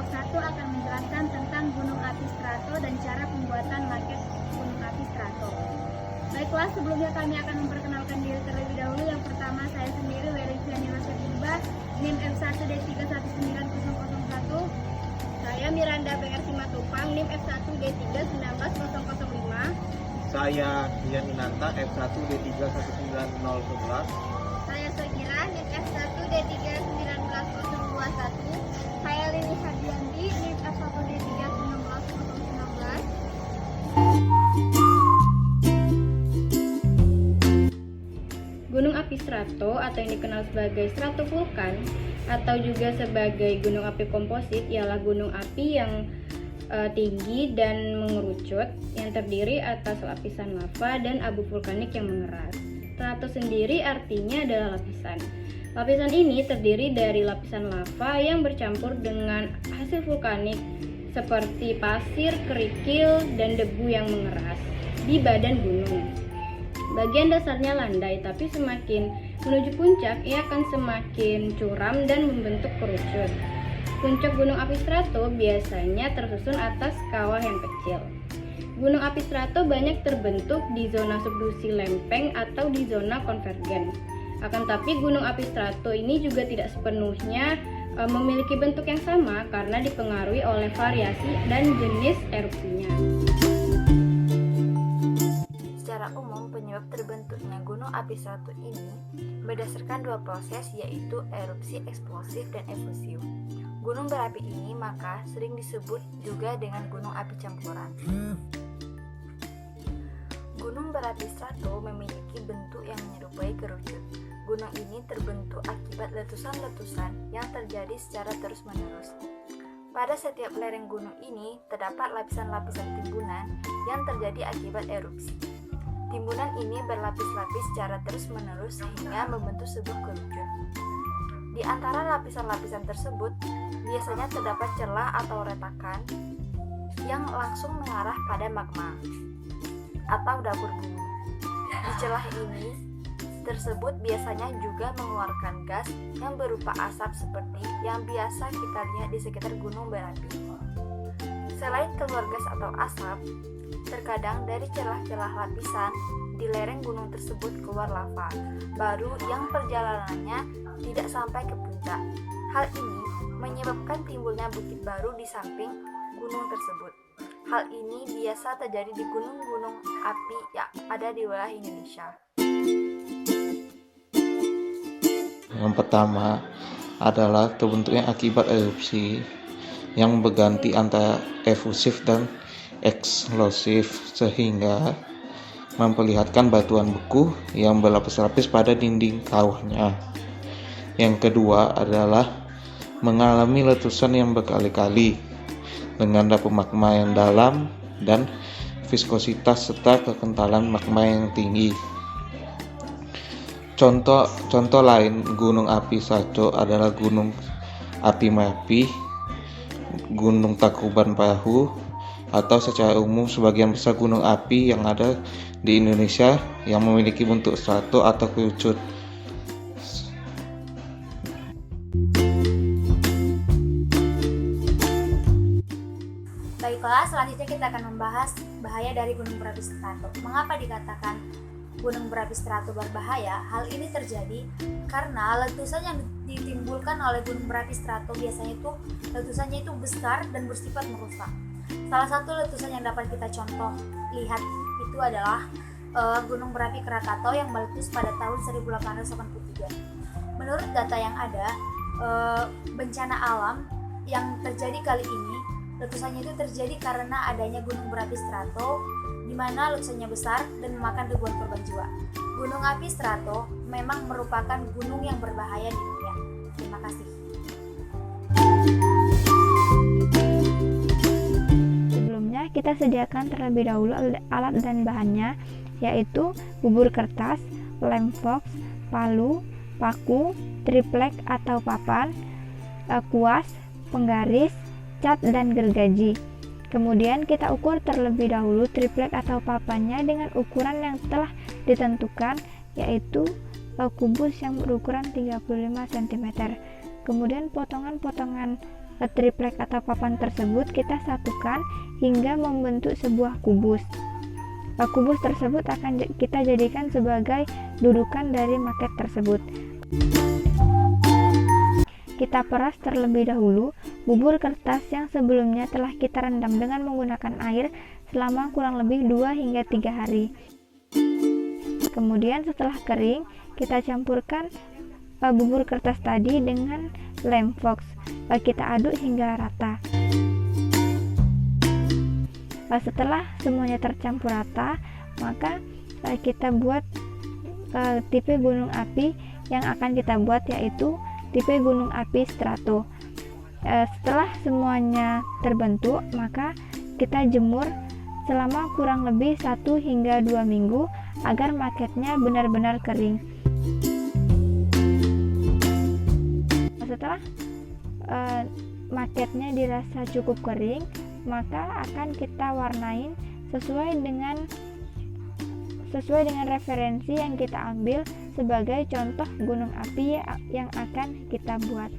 kelompok 1 akan menjelaskan tentang gunung api strato dan cara pembuatan maket gunung api strato. Baiklah, sebelumnya kami akan memperkenalkan diri terlebih dahulu. Yang pertama, saya sendiri Weliviani Rosyadilba, NIM F1D319001. Saya Miranda BR Simatupang, NIM F1D3 19005. Saya Dian Minanta, F1D3 19011. Saya Sogira, NIM F1D3 19021. Saya Lini Hardianti, NIM F1D3 19019. Gunung api strato atau yang dikenal sebagai stratovulkan atau juga sebagai gunung api komposit ialah gunung api yang tinggi dan mengerucut yang terdiri atas lapisan lava dan abu vulkanik yang mengeras. Strato sendiri artinya adalah lapisan. Lapisan ini terdiri dari lapisan lava yang bercampur dengan hasil vulkanik seperti pasir, kerikil, dan debu yang mengeras di badan gunung. Bagian dasarnya landai, tapi semakin menuju puncak ia akan semakin curam dan membentuk kerucut. Puncak gunung api strato biasanya tersusun atas kawah yang kecil. Gunung api strato banyak terbentuk di zona subduksi lempeng atau di zona konvergen. Akan tapi gunung api strato ini juga tidak sepenuhnya memiliki bentuk yang sama karena dipengaruhi oleh variasi dan jenis erupsinya. Secara umum, penyebab terbentuknya gunung api strato ini berdasarkan dua proses, yaitu erupsi eksplosif dan efusif. Gunung berapi ini maka sering disebut juga dengan gunung api campuran. Gunung berapi strato memiliki bentuk yang menyerupai kerucut. Gunung ini terbentuk akibat letusan-letusan yang terjadi secara terus-menerus. Pada setiap lereng gunung ini terdapat lapisan-lapisan timbunan yang terjadi akibat erupsi. Timbunan ini berlapis-lapis secara terus-menerus sehingga membentuk sebuah kerucut. Di antara lapisan-lapisan tersebut, biasanya terdapat celah atau retakan yang langsung mengarah pada magma atau dapur bumi. Di celah ini tersebut biasanya juga mengeluarkan gas yang berupa asap seperti yang biasa kita lihat di sekitar gunung berapi. Selain keluar gas atau asap, terkadang dari celah-celah lapisan di lereng gunung tersebut keluar lava baru yang perjalanannya tidak sampai ke puncak. Hal ini menyebabkan timbulnya bukit baru di samping gunung tersebut. Hal ini biasa terjadi di gunung-gunung api yang ada di wilayah Indonesia. Yang pertama adalah terbentuknya akibat erupsi yang berganti antara efusif dan eksplosif sehingga memperlihatkan batuan beku yang berlapis-lapis pada dinding kawahnya. Yang kedua adalah mengalami letusan yang berkali-kali dengan dapur magma yang dalam dan viskositas serta kekentalan magma yang tinggi. Contoh lain gunung api strato adalah gunung api Merapi, gunung Tangkuban Perahu, atau secara umum sebagian besar gunung api yang ada di Indonesia yang memiliki bentuk strato atau kerucut. Baiklah, selanjutnya kita akan membahas bahaya dari gunung berapi strato. Mengapa dikatakan gunung berapi strato berbahaya? Hal ini terjadi karena letusan yang ditimbulkan oleh gunung berapi strato biasanya letusannya itu besar dan bersifat merusak. Salah satu letusan yang dapat kita contoh lihat itu adalah gunung berapi Krakatau yang meletus pada tahun 1883. Menurut data yang ada, bencana alam yang terjadi kali ini, letusannya itu terjadi karena adanya gunung berapi strato di mana letusannya besar dan memakan ribuan korban jiwa. Gunung api strato memang merupakan gunung yang berbahaya di dunia. Terima kasih. Sebelumnya kita sediakan terlebih dahulu alat dan bahannya, yaitu bubur kertas, lem fox, palu, paku, triplek atau papan, kuas, penggaris, cat, dan gergaji. Kemudian kita ukur terlebih dahulu triplek atau papannya dengan ukuran yang telah ditentukan, yaitu kubus yang berukuran 35 cm. Kemudian potongan-potongan triplek atau papan tersebut kita satukan hingga membentuk sebuah kubus. Kubus tersebut akan kita jadikan sebagai dudukan dari maket tersebut. Kita peras terlebih dahulu bubur kertas yang sebelumnya telah kita rendam dengan menggunakan air selama kurang lebih 2 hingga 3 hari. Kemudian setelah kering, kita campurkan bubur kertas tadi dengan lem fox. Kita aduk hingga rata. Setelah semuanya tercampur rata, maka kita buat tipe gunung api yang akan kita buat, yaitu tipe gunung api strato. Setelah semuanya terbentuk, maka kita jemur selama kurang lebih 1 hingga 2 minggu agar maketnya benar-benar kering. Setelah maketnya dirasa cukup kering, maka akan kita warnain sesuai dengan referensi yang kita ambil sebagai contoh gunung api yang akan kita buat.